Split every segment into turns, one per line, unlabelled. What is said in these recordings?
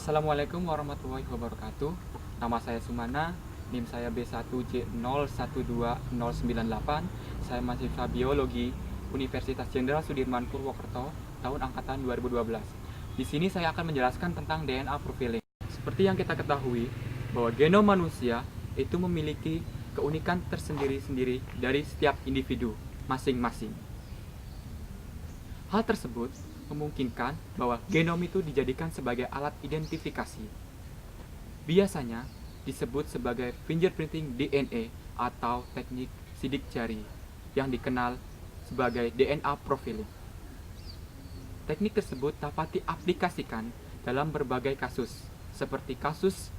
Assalamualaikum warahmatullahi wabarakatuh. Nama saya Sumana, NIM saya B1J012098. Saya mahasiswa biologi Universitas Jenderal Sudirman Purwokerto tahun angkatan 2012. Di sini saya akan menjelaskan tentang DNA profiling. Seperti yang kita ketahui bahwa genom manusia itu memiliki keunikan tersendiri-sendiri dari setiap individu masing-masing. Hal tersebut memungkinkan bahwa genom itu dijadikan sebagai alat identifikasi. Biasanya disebut sebagai fingerprinting DNA atau teknik sidik jari yang dikenal sebagai DNA profiling. Teknik tersebut dapat diaplikasikan dalam berbagai kasus, seperti kasus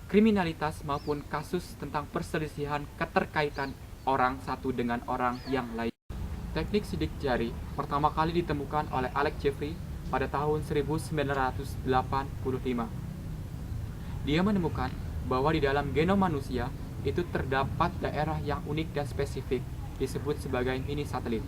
kriminalitas maupun kasus tentang perselisihan keterkaitan orang satu dengan orang yang lain. Teknik sidik jari pertama kali ditemukan oleh Alex Jeffrey pada tahun 1985. Dia menemukan bahwa di dalam genom manusia itu terdapat daerah yang unik dan spesifik, disebut sebagai mini satelit.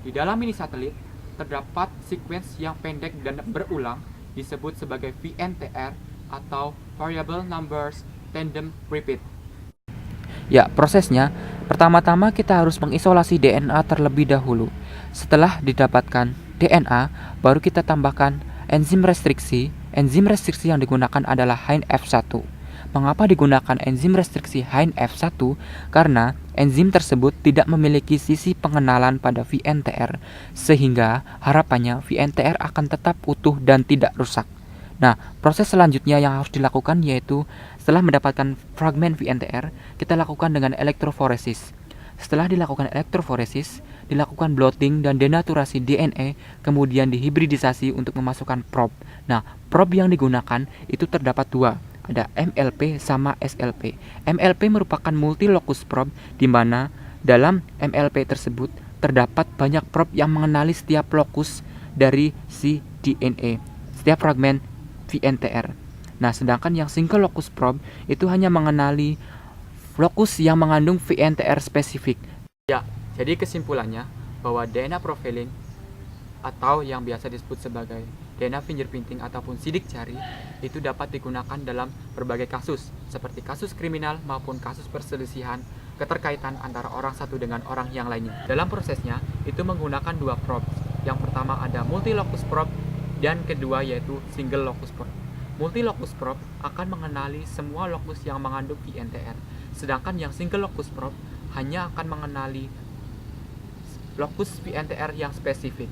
Di dalam mini satelit terdapat sequence yang pendek dan berulang, disebut sebagai VNTR atau Variable Numbers Tandem Repeat.
Ya, prosesnya pertama-tama kita harus mengisolasi DNA terlebih dahulu. Setelah didapatkan DNA, baru kita tambahkan enzim restriksi. Enzim restriksi yang digunakan adalah HindF1. Mengapa digunakan enzim restriksi HindF1? Karena enzim tersebut tidak memiliki sisi pengenalan pada VNTR, sehingga harapannya VNTR akan tetap utuh dan tidak rusak. Nah, proses selanjutnya yang harus dilakukan yaitu setelah mendapatkan fragmen VNTR, kita lakukan dengan elektroforesis. Setelah dilakukan elektroforesis, dilakukan blotting dan denaturasi DNA, kemudian dihibridisasi untuk memasukkan probe. Nah, probe yang digunakan itu terdapat dua, ada MLP sama SLP. MLP merupakan multi-locus probe, di mana dalam MLP tersebut terdapat banyak probe yang mengenali setiap lokus dari si DNA, setiap fragmen VNTR. Nah, sedangkan yang single locus probe itu hanya mengenali lokus yang mengandung VNTR spesifik.
Ya, jadi kesimpulannya bahwa DNA profiling atau yang biasa disebut sebagai DNA fingerprinting ataupun sidik jari itu dapat digunakan dalam berbagai kasus, seperti kasus kriminal maupun kasus perselisihan keterkaitan antara orang satu dengan orang yang lainnya. Dalam prosesnya itu menggunakan dua probe. Yang pertama ada multi locus probe dan kedua yaitu single locus probe. Multi locus probe akan mengenali semua lokus yang mengandung VNTR, sedangkan yang single locus probe hanya akan mengenali lokus VNTR yang spesifik.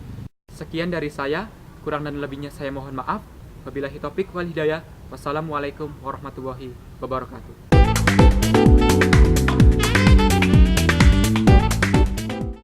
Sekian dari saya, kurang dan lebihnya saya mohon maaf. Wabillahi taufik wal hidayah. Wassalamualaikum warahmatullahi wabarakatuh.